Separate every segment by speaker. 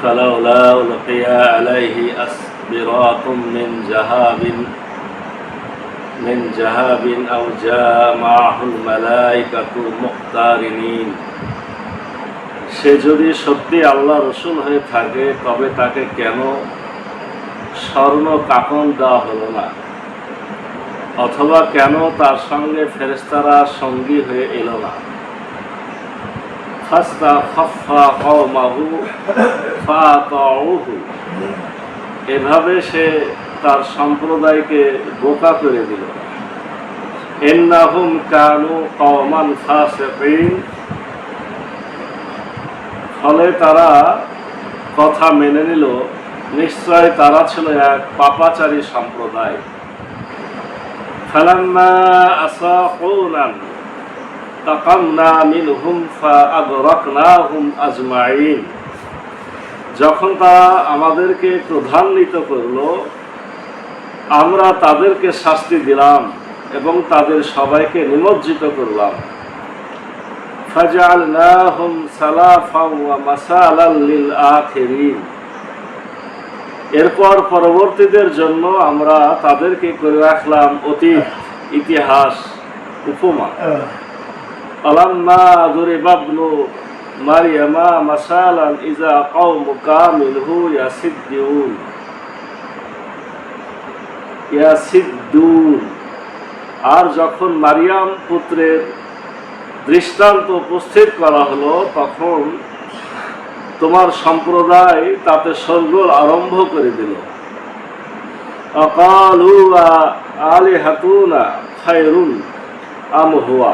Speaker 1: فلولا ألقي عليه أسبرات من جهاب أو جاء معه الملائكة مقترنين। সে যদি সত্যি আল্লাহ রসুল হয়ে থাকে তবে তাকে কেন স্বর্ণ কাফন দেওয়া হলো না, অথবা কেন তার সঙ্গে ফেরেশতারা সঙ্গী হয়ে এলো না। ফাস্তাখাফা কওমাহু ফাআতাউহু, এভাবে সে তার সম্প্রদায়কে বোকা করে দিল। ইন্নাহুম কানু কওমান ফাসিকিন, ফলে তারা কথা মেনে নিল, নিশ্চয় তারা ছিল এক পাপাচারী সম্প্রদায়। ফালাম্মা আসাকুনা তাকান্না মিনহুম ফাআগরাকনাহুম আজমাইন, যখন তারা আমাদেরকে ক্রোধান্বিত করল আমরা তাদেরকে শাস্তি দিলাম এবং তাদের সবাইকে নিমজ্জিত করলাম। ফাজআলনাহুম সালাফাও ওয়া মাসালাল লিল আখিরিন, এরপর পরবর্তীদের জন্য আমরা তাদেরকে করে রাখলাম অতীত, ইতিহাস, উপমা। আলাম্মা দুরিবা ইবনু মারইয়ামা মাসালান ইযা কওমুকা মিনহু ইয়াসিদ্দুন, আর যখন মারিয়াম পুত্রের দৃষ্টান্ত উপস্থিত করা হলো তখন তোমার সম্প্রদায় তাতে শোরগোল আরম্ভ করে দিল। আকালু আলিহাতুনা খায়রুন আম হুয়া,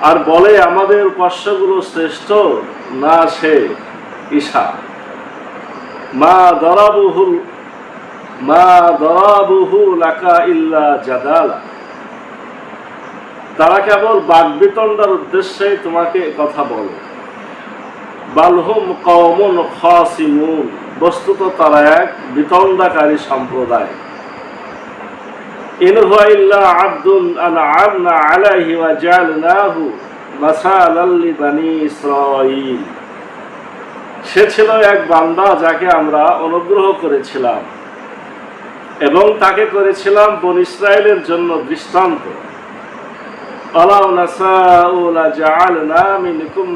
Speaker 1: আর বলে আমাদের উপাস্যগুলো শ্রেষ্ঠ না সে ঈশা। মা দরাবুহু লাকা ইল্লা জাদালা, তারা কেবল বাগবিতণ্ডার উদ্দেশ্যে তোমাকে কথা বলে। বালহুম কওমুন খাসিমুন, বস্তুত তারা এক বিতণ্ডাকারী সম্প্রদায়। ইন হুয়া ইল্লা আবদুন আনআমনা আলাইহি ওয়া জাআলনাহু মাসালাল লিবানি ইসরাঈল, সে ছিল এক বান্দা যাকে আমরা অনুগ্রহ করেছিলাম এবং তাকে করেছিলাম বনী ইসরাইলের জন্য দৃষ্টান্ত। আলাউ নাসাউ লাজআলনা মিনকুম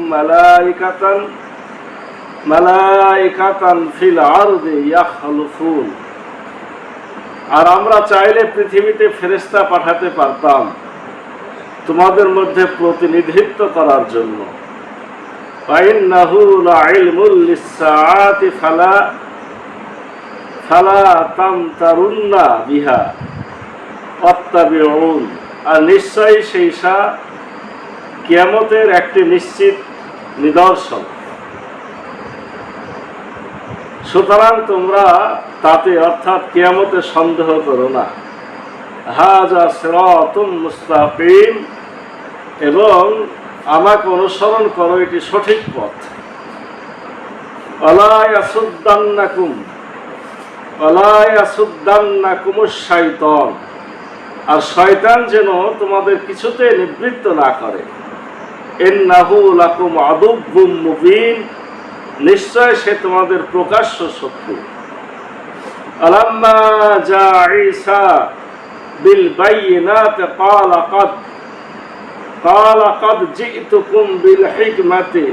Speaker 1: মালাইকাতান ফিল আরদি ইয়াখলুফুন, আর আমরা চাইলে পৃথিবীতে ফেরেশতা পাঠাতে পারতাম তোমাদের মধ্যে প্রতিনিধিত্ব করার জন্য। ফাইন্নাহু লাইলমুল লিসসাআতি ফালা তামতারুন্না বিহা ওয়াত্তাবিউন, আর নিশ্চয়ই সেইসা কিয়ামতের একটি নিশ্চিত নিদর্শন, সুতরাং তোমরা তাতে অর্থাৎ কিয়ামতে সন্দেহ করো না। হাযা সিরাতুম মুস্তাকিম, এবং আমাকে অনুসরণ করো, এটি সঠিক পথ। ওয়ালা ইয়াসুদ্দান্নাকুমুশ শাইতান, আর শয়তান যেন তোমাদের কিছুতে নিবৃত্ত না করে। ইন্নাহু লাকুম আদুব্বুম মুবিন, নিশ্চয় সে তোমাদের প্রকাশ্য শত্রু। আলাম্মা জা ঈসা বিল বাইয়িনাতি ক্বালা ক্বাদ জি'তুকুম বিল হিকমাতি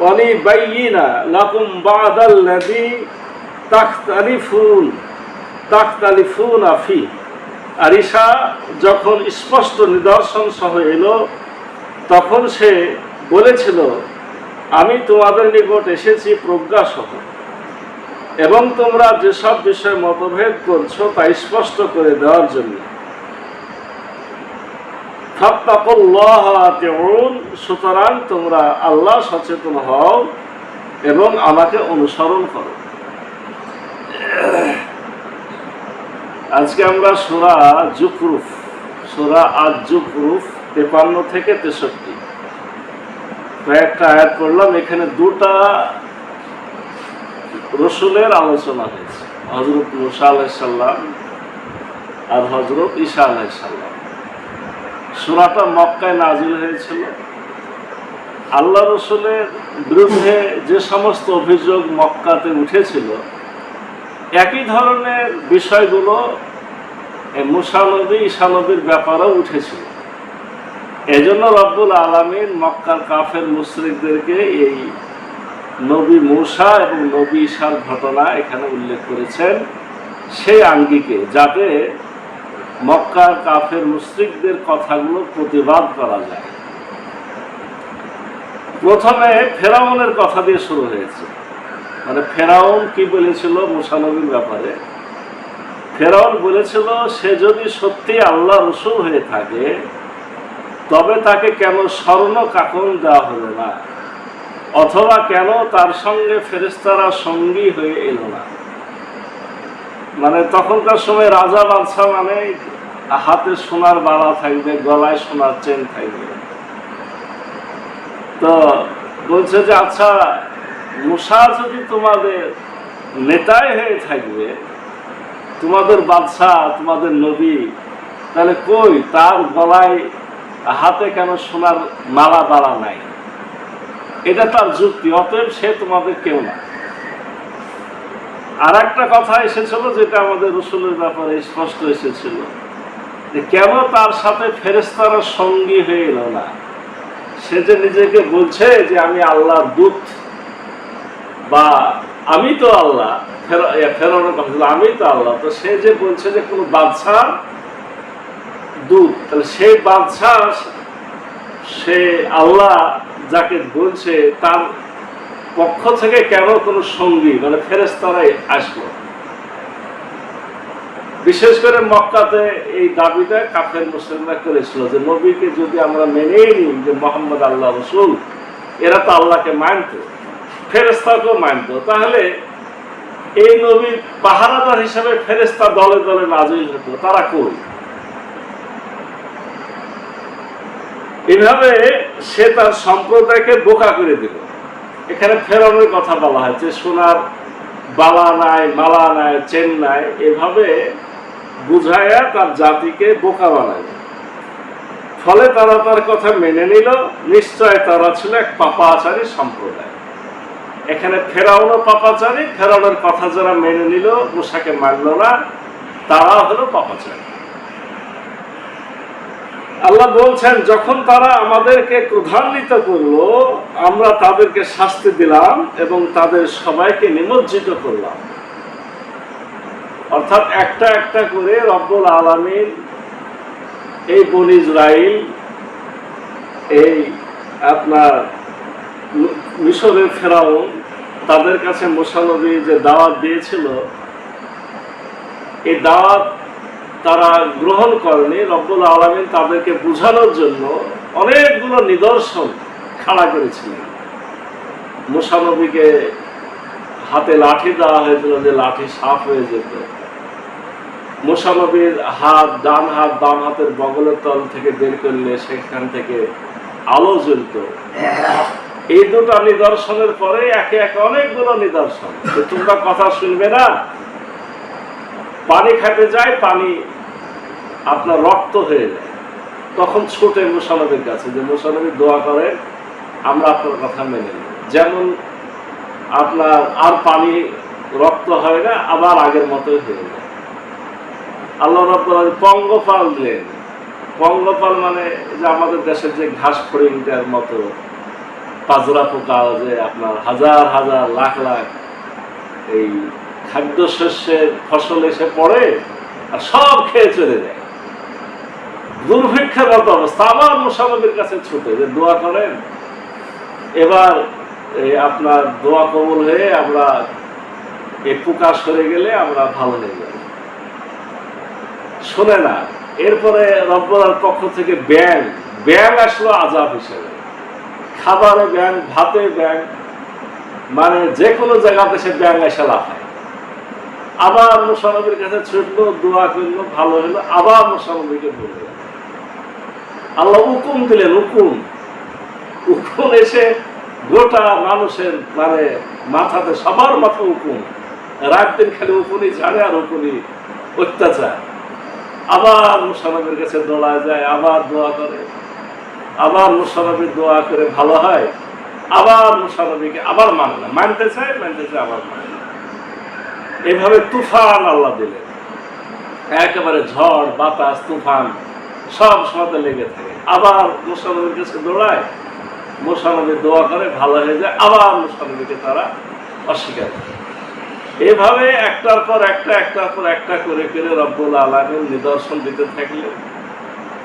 Speaker 1: ওয়ালিবাইয়িনা লাকুম বা'দাল্লাযী তাখতালিফুনা ফি, আর ঈসা যখন স্পষ্ট নিদর্শন সহ এলো তখন সে বলেছিল আমি তোমাদের নিকট এসেছি প্রজ্ঞা সহ, এবং তোমরা যেসব বিষয়ে মতভেদ করছো তা স্পষ্ট করে দেওয়ার জন্য। ফাত্তাকুল্লাহ আতিউন, সুতরাং তোমরা আল্লাহ সচেতন হও এবং আমাকে অনুসরণ করো। আজকে আমরা সূরা আজ-জুখরুফ 53 থেকে 63 কয়েকটা আয়াত পড়লাম। এখানে দুটা রসুলের আলোচনা হয়েছে, হযরত মুসা আলাইহিস সালাম আর হযরত ঈসা আলাইহিস সালাম। সূরাটা মক্কায় নাজিল হয়েছিল। আল্লাহ রসুলের বিরুদ্ধে যে সমস্ত অভিযোগ মক্কাতে উঠেছিল, একই ধরনের বিষয়গুলো মুসা নবী ঈসা নবীর ব্যাপারেও উঠেছিল। এজন্য রব্বুল আলামিন মক্কার কাফের মুশরিকদেরকে এই নবী মুসা এবং নবী ঈসার ঘটনা এখানে উল্লেখ করেছেন সেই আঙ্গিকে, যাতে মক্কার কাফের মুশরিকদের কথাগুলো প্রতিবাদ করা যায়। প্রথমে ফেরাউনের কথা দিয়ে শুরু হয়েছে। মানে ফেরাউন কি বলেছিল মুসা নবীর ব্যাপারে? ফেরাউন বলেছিল, সে যদি সত্যি আল্লাহ রসুল হয়ে থাকে তবে তাকে কেন স্বর্ণ কাকন দেওয়া হলো না, অথবা কেন তার সঙ্গে ফেরেশতারা সঙ্গী হয়ে এলো না। মানে তখনকার সময় রাজা বাদশা মানে হাতে সোনার বালা থাকবে, গলায় সোনার চেন থাকবে। তো বলছে যে আচ্ছা, মুসা যদি তোমাদের নেতাই হয়ে থাকবে, তোমাদের বাদশা, তোমাদের নবী, তাহলে কই তার গলায় হাতে কেন সোনার মালা বালা নাই? এটা তার যুক্তি, অতএব সে তোমাদের কেউ না। আর একটা কথা এসেছিল যেটা আমাদের রসুলের ব্যাপারে স্পষ্ট এসেছিল, যে কেন তার সাথে ফেরেশতারা সঙ্গী হয়ে এলো না। সে যে নিজেকে বলছে যে আমি আল্লাহর দূত, বা আমি তো আল্লাহ, ফেরাউনের কথা ছিল আমি তো আল্লাহ, তো সে যে বলছে যে কোনো বাদশার দূত, তাহলে সেই বাদশা, সে আল্লাহ যাকে বলছে তার পক্ষ থেকে কেন কোনো সঙ্গী মানে ফেরেশতারাই আসলো? বিশেষ করে মক্কাতে এই দাবিটা কাফের মুসলিমরা করেছিল যে নবীকে যদি আমরা মেনেই নিই যে মুহাম্মদ আল্লাহ রসুল, এরা তো আল্লাহকে মানত, ফেরেশতাকেও মানত, তাহলে এই নবী পাহারাদার হিসাবে ফেরেশতা দলে দলে নাজিল হতো, তারা কই? এভাবে সে তার সম্প্রদায়কে বোকা করে দিল। এখানে ফেরাউনের কথা বলা হয় যে সোনার বালা নাই, মালা নাই, চেন নাই, এভাবে বুঝাইয়া তার জাতিকে বোকা বানায়। ফলে তারা তার কথা মেনে নিল। নিশ্চয় তারা ছিল এক পাপাচারী সম্প্রদায়। এখানে ফেরাউনও পাপাচারী, ফেরাউনের কথা যারা মেনে নিল, মুসাকে মানল না, তারা হলো পাপাচারী। আল্লাহ বলছেন, যখন তারা আমাদেরকে ক্রোধান্বিত করলো, আমরা তাদেরকে শাস্তি দিলাম এবং তাদের সবাইকে নিমজ্জিত করলাম। অর্থাৎ একটা একটা করে রব্বুল আলামিন এই বনী ইসরাইল, এই আপনার মিশরের ফেরাউন, তাদের কাছে মুসা নবী যে দাওয়াত দিয়েছিল, এই দাওয়াত তারা গ্রহণ করেনি। রব্বুল আলামিন তাদেরকে বুঝানোর জন্য অনেকগুলো নিদর্শন খাড়া করেছিলেন। মুসা নবীকে হাতে লাঠি দেওয়া হয়েছিল, যে লাঠি সাফ হয়ে যেত। মুসা নবীর হাত, ডান হাত বাম হাতের বগলের তল থেকে বের করলে সেখান থেকে আলো জ্বলত। এই দুটো নিদর্শনের পরে একে একে অনেকগুলো নিদর্শন। তোমরা কথা শুনবে না, পানি খেতে যায়, পানি আপনার রক্ত হয়ে যায়, তখন ছুটে মুসা নবীর কাছে, যে মুসা নবী দোয়া করেন আমরা আপনার কথা মেনে নিই, যেমন আপনার আর পানি রক্ত হয় না, আবার আগের মতোই হয়ে যায়। আল্লাহ রাব্বুল আলামিন পঙ্গপাল দিলেন। পঙ্গপাল মানে যে আমাদের দেশের যে ঘাস ফড়িংটার মতো পাজরা পোকা, যে আপনার হাজার হাজার লাখ লাখ এই খাদ্যশস্যের ফসল এসে পড়ে আর সব খেয়ে চলে যায়, দুর্ভিক্ষের মতো অবস্থা। আবার মুসা নবীর কাছে ছুটে যে দোয়া করেন, এবার আপনার দোয়া কবুল হয়ে আমরা এই পোকা সরে গেলে আমরা ভালো হয়ে যাব। শোনে না। এরপরে রব্বুল পক্ষ থেকে ব্যাং আসলো আযাব হিসেবে। খাবারে ব্যাং, ভাতে ব্যাং, মানে যে কোনো জায়গাতে সে ব্যাং এসে লাফায়। আবার মুসা নবীর কাছে ছুটলো, দোয়া করলো, ভালো হলো, আবার মুসা নবীকে বলল। আল্লাহ হুকুম দিলেন, হুকুম এসে গোটা মানুষের মানে মাথাতে, সবার মাথা হুকুম, রাত দিন খালি হুকুমই জানে আর হুকুমই অত্যাচার। আবার মুসা নবীর কাছে দৌড়ায় যায়, আবার দোয়া করে, আবার মুসা নবী দোয়া করে ভালো হয়, আবার মুসা নবীকে আবার মানতে চায়, আবার মানে না। এভাবে তুফান আল্লাহ দিলেন, একেবারে ঝড় বাতাস তুফান সব সময় লেগে থাকে। আবার মুসা নবীর কাছে দৌড়ায়, মুসা নবী দোয়া করে ভালো হয়ে যায়, আবার মুসা নবীকে তারা অস্বীকার করে। এভাবে একটার পর একটা করে করে রব্বুল আলামিন নিদর্শন দিতে থাকলেন,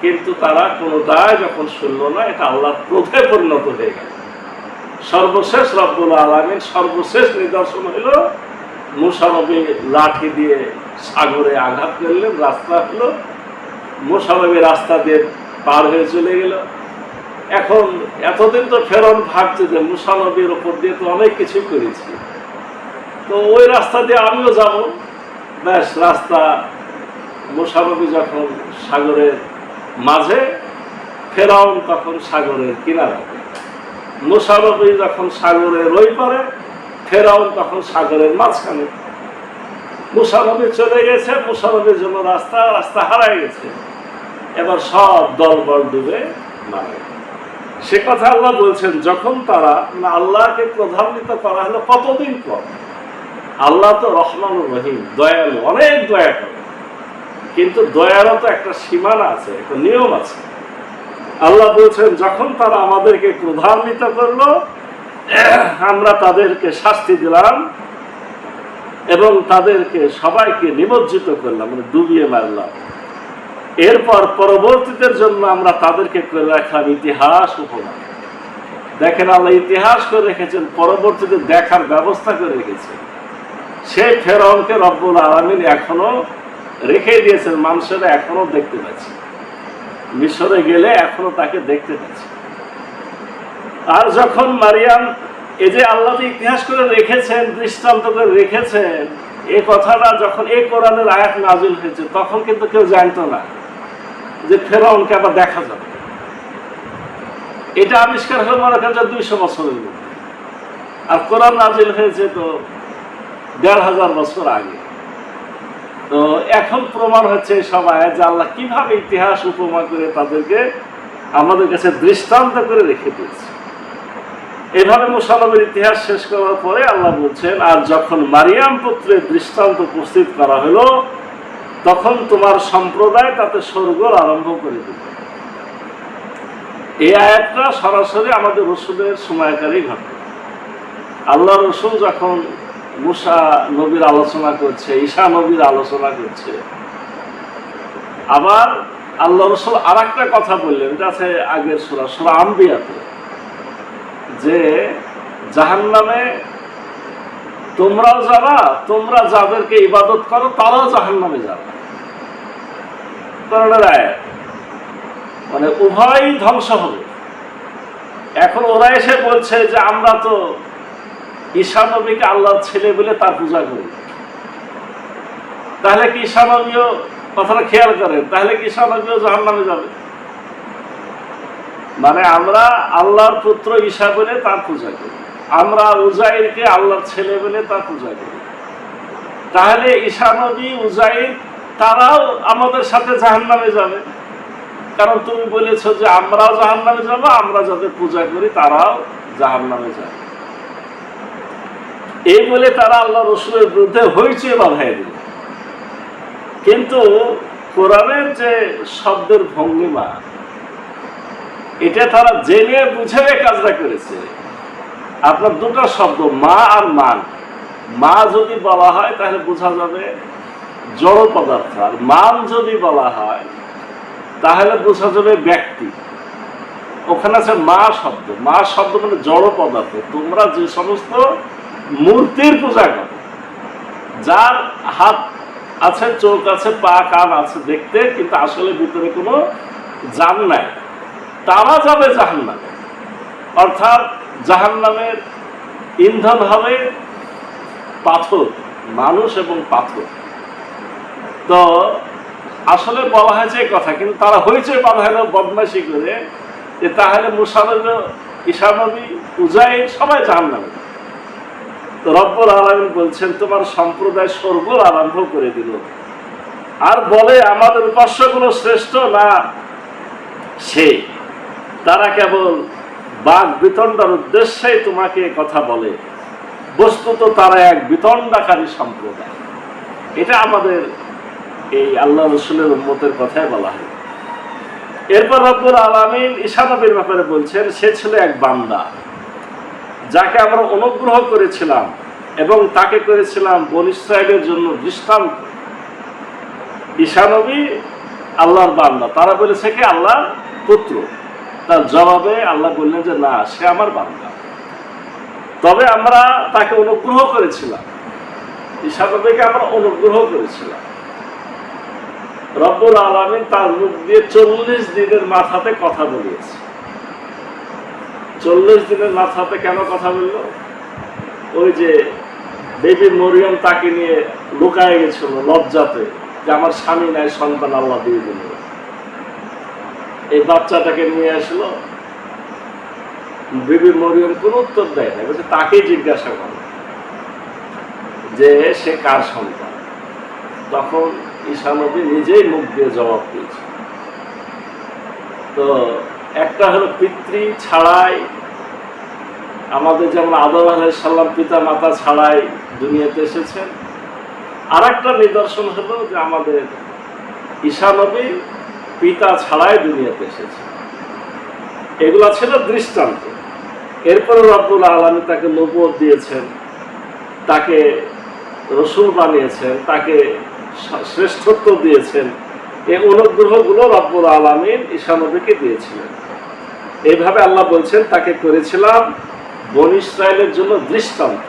Speaker 1: কিন্তু তারা কোনোটাই যখন শুনলো না, এটা আল্লাহর ক্রোধে পরিণত হয়ে গেল। সর্বশেষ রব্বুল আলামিন সর্বশেষ নিদর্শন হলো মুসা নবী লাঠি দিয়ে সাগরে আঘাত করলেন, রাস্তা হলো, মুসা নবী রাস্তা দিয়ে পার হয়ে চলে গেল। এখন এতদিন তো ফেরাউন ভাবছে যে মুসা নবীর ওপর দিয়ে তো অনেক কিছু করেছি, তো ওই রাস্তা দিয়ে আমিও যাব। ব্যাস, রাস্তা মুসা নবী যখন সাগরের মাঝে, ফেরাউন তখন সাগরের কিনারা, মুসা নবী যখন সাগরের ওই পারে, ফেরাউন তখন সাগরের মাঝখানে। মুসা নবী চলে গেছে, মুসা নবীর জন্য রাস্তা হারাই গেছে। এবার সব দলবল ডুবে মারা গেছে। সে কথা আল্লাহ বলছেন, যখন তারা আল্লাহকে প্রধান্বিত করা হলো কতদিন পর। আল্লাহ তো রহমানুর রহিম, দয়ালু, অনেক দয়া করে, কিন্তু দয়ারও তো একটা সীমানা আছে, একটা নিয়ম আছে। আল্লাহ বলছেন, যখন তারা আমাদেরকে ক্রোধান্বিত করলো, আমরা তাদেরকে শাস্তি দিলাম এবং তাদেরকে সবাইকে নিমজ্জিত করলাম, মানে ডুবিয়ে মারলাম। এরপর পরবর্তীদের জন্য আমরা তাদেরকে করে রাখলাম ইতিহাস উপমা। দেখেন, আল্লাহ ইতিহাস করে রেখেছেন, পরবর্তীতে দেখার ব্যবস্থা করে রেখেছেন। সেই ফেরাউনকে রব্বুল আলামিন এখনো রেখে দিয়েছেন, মানুষেরা এখনো দেখতে পাচ্ছে, মিশরে গেলে এখনো তাকে দেখতে পাচ্ছে। আর যখন মারিয়াম, এই যে আল্লাহ ইতিহাস করে রেখেছেন, দৃষ্টান্ত করে রেখেছেন, এই কথাটা যখন এই কোরআনের আয়াত নাজিল হয়েছে, তখন কিন্তু কেউ জানতো না যে ফেরাউনকে আবার দেখা যাবে। এটা আবিষ্কার হলো মনে করেন 200 বছরের মধ্যে, আর কোরআন নাজিল হয়েছে তো 1500 বছর আগে। তো এখন প্রমাণ হচ্ছে এই সব আয়াত যে আল্লাহ কিভাবে ইতিহাস উপমা করে তাদেরকে আমাদের কাছে দৃষ্টান্ত করে রেখে দিয়েছে। এভাবে মুসা নবীর ইতিহাস শেষ করার পরে আল্লাহ বলছেন, আর যখন মারিয়াম পুত্রের দৃষ্টান্ত উপস্থিত করা হলো, তখন তোমার সম্প্রদায় তাতে শোরগোল আরম্ভ করে দিল। এই আয়াতটা সরাসরি আমাদের রসুলের সময়কারই ঘটে। আল্লাহ রসুল যখন মুসা নবীর আলোচনা করছে, ঈসা নবীর আলোচনা করছে, আবার আল্লাহ রসুল আর একটা কথা বললেন, এটা আছে আগের সূরা আম্বিয়াতে, যে জাহান্নামে তোমরাও যাবা, তোমরা যাদেরকে ইবাদত করো তারাও জাহান্নামে যাবে। কোরআনের আয়াত, মানে উভয়ই ধ্বংস হবে। এখন ওরা এসে বলছে যে আমরা তো ঈসা নবীকে আল্লাহর ছেলে বলে তার পূজা করি, তাহলে কি ঈসা নবীও, কথাটা খেয়াল করেন, তাহলে কি ঈসা নবীও জাহান্নামে যাবে? মানে আমরা আল্লাহর পুত্র ঈসা বলে তার পূজা করি, আমরা উজাইরকে আল্লাহর ছেলে বলে তার পূজা করি, তাহলে ঈসা নবী, উজাইর তারাও আমাদের সাথে জাহান্নামে যাবে, কারণ তুমি বলেছো যে আমরাও জাহান্নামে যাবো, আমরা যাদের পূজা করি তারাও জাহান্নামে যাবে। এই বলে তারা আল্লাহ রসুলের বিরুদ্ধে হইচই বাঁধাই দিল। কিন্তু কোরআনের যে শব্দের ভঙ্গিমা, এটা তারা জেনে বুঝে কাজটা করেছে। আপনার দুটো শব্দ, মা আর মান। মা যদি বলা হয় তাহলে বোঝা যাবে জড় পদার্থ, আর মান যদি বলা হয় তাহলে বোঝা যাবে ব্যক্তি। ওখানে আছে মা শব্দ। মা শব্দ মানে জড় পদার্থ। তোমরা যে সমস্ত মূর্তির পূজা করো, যার হাত আছে, চোখ আছে, পা কান আছে দেখতে, কিন্তু আসলে ভিতরে কোনো জান নাই, তারা যাবে জাহান্নামে। অর্থাৎ জাহান্নামের ইন্ধন হবে পাথর, মানুষ এবং পাথর। তো আসলে বলা হয়েছে এই কথা, কিন্তু তারা হয়েছে বাধা হলো বদমাইশি করে, যে তাহলে মুসা নবী, ঈসা নবী, উজাইর সবাই জাহান্নামে। তো রব্বুল আলামিন বলছেন, তোমার সম্প্রদায় শোরগোল আরম্ভ করে দিল। আর বলে আমাদের উপাস্যগুলো শ্রেষ্ঠ না সে, তারা কেবল বাক বিতণ্ডার উদ্দেশ্যেই তোমাকে কথা বলে, বস্তুত তারা এক বিতণ্ডাকারী সম্প্রদায়। এটা আমাদের এই আল্লাহ রসুলের উম্মতের কথাই বলা হয়। এরপর রব্বুল আলামিন ঈসা নবীর ব্যাপারে বলছেন, সে ছিল এক বান্দা যাকে আমরা অনুগ্রহ করেছিলাম এবং তাকে করেছিলাম বনী ইসরাঈলের জন্য দৃষ্টান্ত। ঈসা নবী আল্লাহর বান্দা, তারা বলেছে কি আল্লাহর পুত্র। তার জবাবে আল্লাহ বললেন যে না, সে আমার বান্দা, তবে আমরা তাকে অনুগ্রহ করেছিলাম। ঈসা নবীকে আমরা অনুগ্রহ করেছিলাম। রব্বুল আলামিন তার মুখ দিয়ে 40 দিনের মাথাতে কথা বলিয়েছে। 40 দিনের মাথাতে কেন কথা বলল? ওই যে বেবি মরিয়ম তাকে নিয়ে লুকায় গেছিল লজ্জাতে, যে আমার স্বামী নাই, সন্তান আল্লাহ দিয়ে দিল। এই বাচ্চাটাকে নিয়ে আসলো, বেবি মরিয়ম কোন উত্তর দেয় না, বলছে তাকেই জিজ্ঞাসা করো যে সে কার সন্তান। তখন ঈসা নবী নিজেই মুখ দিয়ে জবাব দিয়েছে। তো একটা হলো পিতৃ ছাড়াই, আমাদের যেমন আদম আলাইহিস সালাম পিতা মাতা ছাড়াই দুনিয়াতে এসেছেন। আর একটা নিদর্শন হলো যে আমাদের ঈসা নবী পিতা ছাড়াই দুনিয়াতে এসেছে। এগুলা ছিল দৃষ্টান্ত। এরপরে রব্বুল আলামিন তাকে নবুয়ত দিয়েছেন, তাকে রসূল বানিয়েছেন, তাকে শ্রেষ্ঠত্ব দিয়েছেন। এই অনুগ্রহগুলো রব্বুল আলামিন ঈসা নবীকে দিয়েছিলেন। এইভাবে আল্লাহ বলছেন, তাকে করেছিলাম বনী ইসরাঈলের জন্য দৃষ্টান্ত।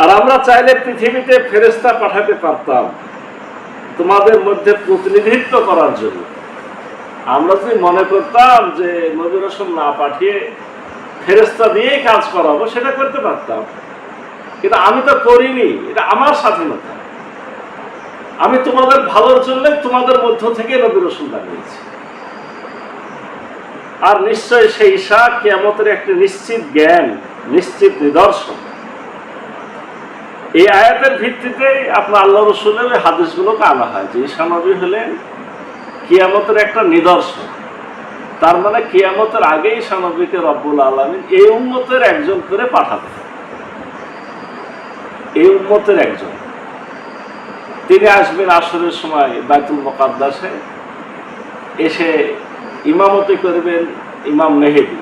Speaker 1: আর আমরা চাইলে পৃথিবীতে ফেরেশতা পাঠাতে পারতাম তোমাদের মধ্যে প্রতিনিধিত্ব করার জন্য। আমরা যদি মনে করতাম যে নবী রাসূল না পাঠিয়ে ফেরেশতা দিয়েই কাজ করাবো, সেটা করতে পারতাম, কিন্তু আমি তো করিনি। এটা আমার স্বাধীনতা। আমি তোমাদের ভালোর জন্য তোমাদের মধ্য থেকে নবী রাসূল বানিয়েছি। আর নিশ্চয় সেই ঈসা কিয়ামতের একটি নিশ্চিত জ্ঞান, নিশ্চিত নিদর্শন। এই আয়াতের ভিত্তিতে আপনার আল্লাহ রসুলের হাদিসগুলোকে আনা হয় যে ঈসা নবী হলেন কিয়ামতের একটা নিদর্শন। তার মানে কিয়ামতের আগে ঈসা নবীকে রব্বুল আলামিন এই উম্মতের একজন করে পাঠাবেন। এই উম্মতের একজন, তিনি আসবেন আসরের সময় বাইতুল মুকাদ্দাসে, এসে ইমামতি করবেন ইমাম মেহেদী।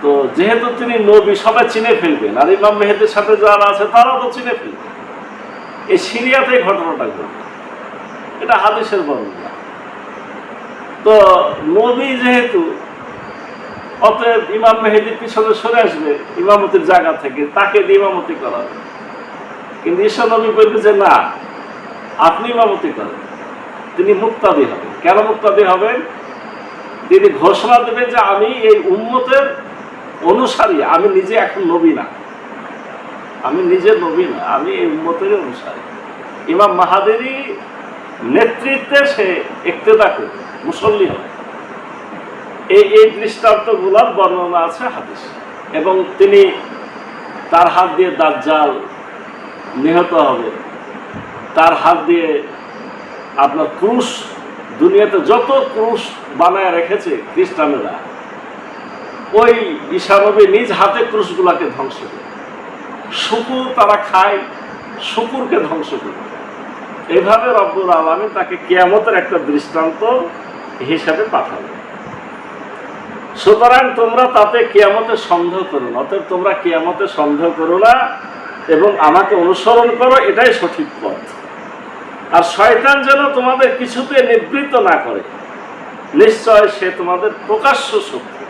Speaker 1: তো যেহেতু তিনি নবী, সবাই চিনে ফেলবেন, আর ইমাম মেহেদীর সাথে যারা আছে তারাও তো চিনে ফেলবে। এই সিরিয়াতে ঘটনাটা ঘটবে, এটা হাদিসের বর্ণনা। তো নবী যেহেতু, অতএব ইমাম মেহেদীর পিছনে সরে আসবে ইমামতির জায়গা থেকে, তাকে দিয়ে ইমামতি করাবে। কিন্তু ঈসা নবী বলবে যে না, আপনি ইমামতি করেন। তিনি মুক্তাদি হবেন। কেন মুক্তাদি হবেন? তিনি ঘোষণা দেবেন যে আমি এই উম্মতের অনুসারী, আমি নিজে এখন নবী না, আমি নিজে নবী না, আমি এই উম্মতের অনুসারী। ইমাম মাহাদিরই নেতৃত্বে সে ইক্তেদা করবে, মুসল্লি হবে। এই দৃষ্টান্তগুলোর বর্ণনা আছে হাদিস। এবং তিনি, তার হাত দিয়ে দাজ্জাল নিহত হবে, তার হাত দিয়ে আপনার ক্রুশ, দুনিয়াতে যত ক্রুশ বানায় রেখেছে খ্রিস্টানেরা, ওই ঈসা নবী নিজ হাতে ক্রুশগুলাকে ধ্বংস করে। শুকুর তারা খায়, শুকুরকে ধ্বংস করে। এইভাবে রব্বুল আলামিন তাকে কিয়ামতের একটা দৃষ্টান্ত হিসাবে পাঠাবে। সুতরাং তোমরা তাতে কিয়ামতে সন্দেহ করো না। অতএব তোমরা কিয়ামতে সন্দেহ করো না এবং আমাকে অনুসরণ করো, এটাই সঠিক পথ। আর শয়তান যেন তোমাদের কিছুতে নিবৃত্ত না করে, নিশ্চয় সে তোমাদের প্রকাশ্য শত্রু।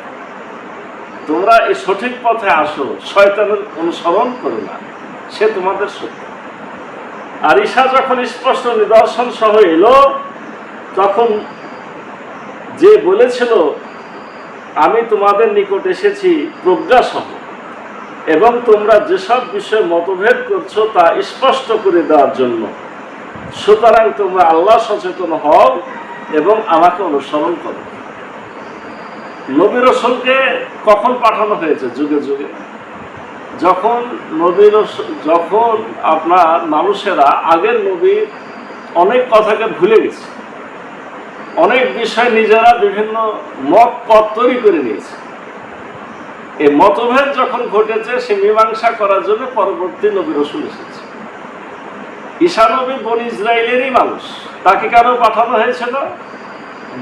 Speaker 1: তোমরা এই সঠিক পথে আসো, শয়তানের অনুসরণ করো না, সে তোমাদের শত্রু। আর ঈসা যখন স্পষ্ট নিদর্শন সহ এলো, তখন যে বলেছিল আমি তোমাদের নিকট এসেছি প্রজ্ঞা সহ, এবং তোমরা যেসব বিষয়ে মতভেদ করছো তা স্পষ্ট করে দেওয়ার জন্য, সুতরাং তোমরা আল্লাহ সচেতন হও এবং আমাকে অনুসরণ করো। নবী রাসূলকে কখন পাঠানো হয়েছে? যুগে যুগে। যখন যখন আপনার মানুষেরা আগের নবীর অনেক কথাকে ভুলে গেছে, অনেক বিষয় নিজেরা বিভিন্ন মত পথ তৈরি করে নিয়েছে, এই মতভেদ যখন ঘটেছে সে মীমাংসা করার জন্য পরবর্তী নবী রাসূল এসেছে। ঈসা নবী বনি ইসরায়েলেরই মানুষ, তাকে কেন পাঠানো হয়েছিল?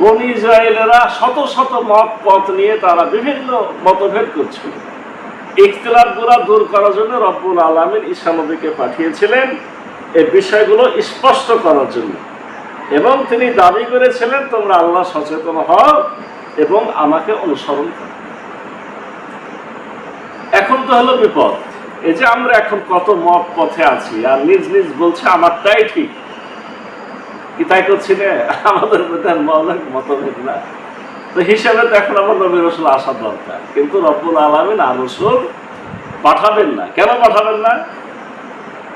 Speaker 1: বনি ইসরায়েলেরা শত শত মত পথ নিয়ে তারা বিভিন্ন মতভেদ করছিল, ইখতিলাফগুলো দূর করার জন্য রব্বুল আলামিন ঈসা নবীকে পাঠিয়েছিলেন এই বিষয়গুলো স্পষ্ট করার জন্য। এবং তিনি দাবি করেছিলেন তোমরা আল্লাহ সচেতন হও এবং আমাকে অনুসরণ করো। এখন তো হলো বিপদ, এই যে আমরা এখন কত মত পথে আছি আর নিজ নিজ বলছে আমারটাই ঠিক, কি তাই করছি না? আমাদের মধ্যে অনেক মতভেদ না, তো হিসাবে তো এখন আমার নবী রাসূল আসা দরকার, কিন্তু রব্বুল আলামিন আর রাসূল পাঠাবেন না। কেন পাঠাবেন না?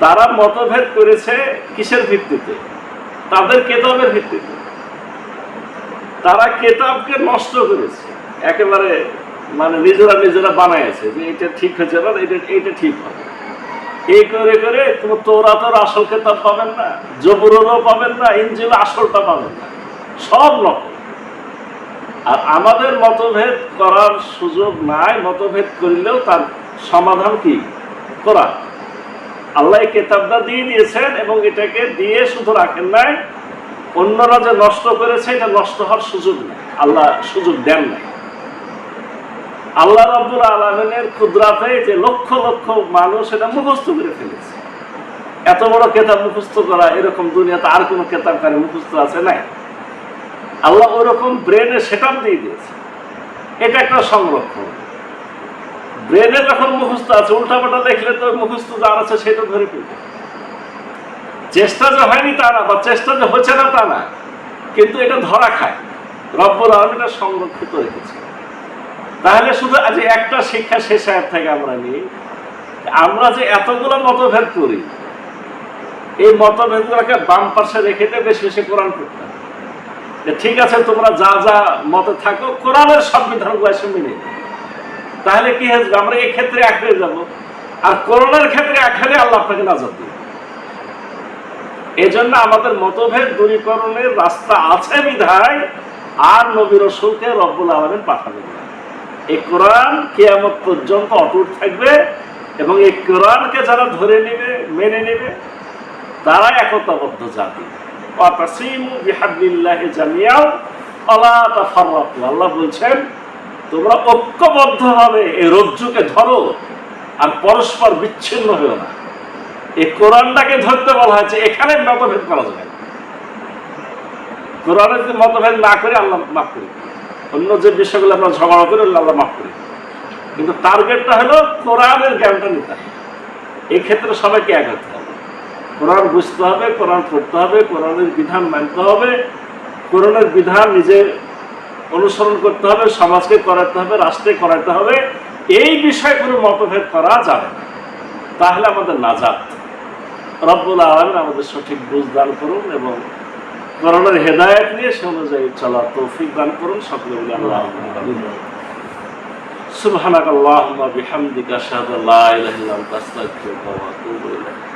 Speaker 1: তারা মতভেদ করেছে কিসের ভিত্তিতে? তাদের কেতাবের ভিত্তিতে। তারা কেতাবকে নষ্ট করেছে একেবারে, মানে নিজেরা বানাইছে যে এটা ঠিক হয়েছে না, এটা ঠিক হবে, এই করে করে কোনো তৌরাতের আসল কেতাব পাবেন না, জবুরেরও পাবেন না, ইনজিল আসলটা পাবেন না, সব নকল। আর আমাদের মতভেদ করার সুযোগ নাই, মতভেদ করলেও তার সমাধান কি? কোরআন। আল্লাহ কেতাবটা দিয়ে দিয়েছেন এবং এটাকে দিয়ে শুধু রাখেন নাই, অন্যরা যে নষ্ট করেছে এটা নষ্ট হওয়ার সুযোগ নেই, আল্লাহ সুযোগ দেন নাই। আল্লাহ রাব্বুল আলামিনের কুদরতে যে লক্ষ লক্ষ মানুষ এটা মুখস্থ করে ফেলেছে। এত বড় কেতাব মুখস্থ করা, এরকম দুনিয়াতে আর কোনো কেতাবকারী মুখস্থ আছে নাই। আল্লাহ ওরকম ব্রেনে সেটআপ দিয়ে দিয়েছে, এটা একটা সংরক্ষণ। ব্রেনে যখন মুখস্থ আছে, উল্টাপাল্টা দেখলে তো মুখস্থ যার আছে সেটা ধরে ফেলবে। চেষ্টা যে হয়নি তা না, বা চেষ্টা যে হচ্ছে না তা না, কিন্তু এটা ধরা খায়, রব্বুল আলামিন এটা সংরক্ষিত রেখেছে। তাহলে শুধু আজ একটা শিক্ষা শেষ আয়াত থেকে আমরা নিই, আমরা যে এতগুলো মতভেদ করি, এই মতভেদগুলোকে বাম পাশে রেখে দিয়ে বেশি বেশি কোরআন পড়তে হবে। ঠিক আছে, তোমরা যা যা মতে থাকো, কোরআনের সংবিধানগুলো এসে মেনে, তাহলে কি হয়েছে? আমরা এই ক্ষেত্রে এক হয়ে যাবো, আর কোরআনের ক্ষেত্রে এক হলে আল্লাহ আপনাকে নাজাত দিবে। এই জন্য আমাদের মতভেদ দূরীকরণের রাস্তা আছে বিধায় আর নবী রাসূলকে রব্বুল আলামিন পাঠাবেন না। এই কোরআন কিয়ামত পর্যন্ত অটুট থাকবে, এবং এই কোরআনকে যারা ধরে নেবে, মেনে নেবে, তারা একতাবদ্ধ জাতি। ওয়াতাসিমু বিহাবলিল্লাহি জামিআন ওয়ালা তাফাররাকু। আল্লাহ বলছেন তোমরা ঐক্যবদ্ধভাবে এই রজ্জুকে ধরো আর পরস্পর বিচ্ছিন্ন হও না। এই কোরআনটাকে ধরতে বলা হয়েছে, এখানে মতভেদ করা যাবে না। কোরআনের যদি মতভেদ না করে আল্লাহ মাফ করি, অন্য যে বিষয়গুলো আমরা ঝগড়া করি আল্লাহ মাফ করি, কিন্তু টার্গেটটা হলো কোরআনের জ্ঞানটা নিতে হবে। এই ক্ষেত্রে সবাইকে এক হতে হবে, কোরআন বুঝতে হবে, কোরআন পড়তে হবে, কোরআনের বিধান মানতে হবে, কোরআনের বিধান নিজে অনুসরণ করতে হবে, সমাজকে করাতে হবে, রাষ্ট্রে করাতে হবে। এই বিষয়ে কোনো মতভেদ করা যাবে না, তাহলে আমাদের নাজাত। রব্বুল আলামিন আমাদের সঠিক বুঝ দান করুন এবং কোরআনের হেদায়েত নিয়ে সে অনুযায়ী চলার তৌফিক দান করুন। সকলে বলি আল্লাহুম্মা সুবহানাকাল্লাহুম্মা বিহামদিকা আশহাদু আল্লা ইলাহা ইল্লা আনতা আস্তাগফিরুকা ওয়া আতুবু ইলাইক।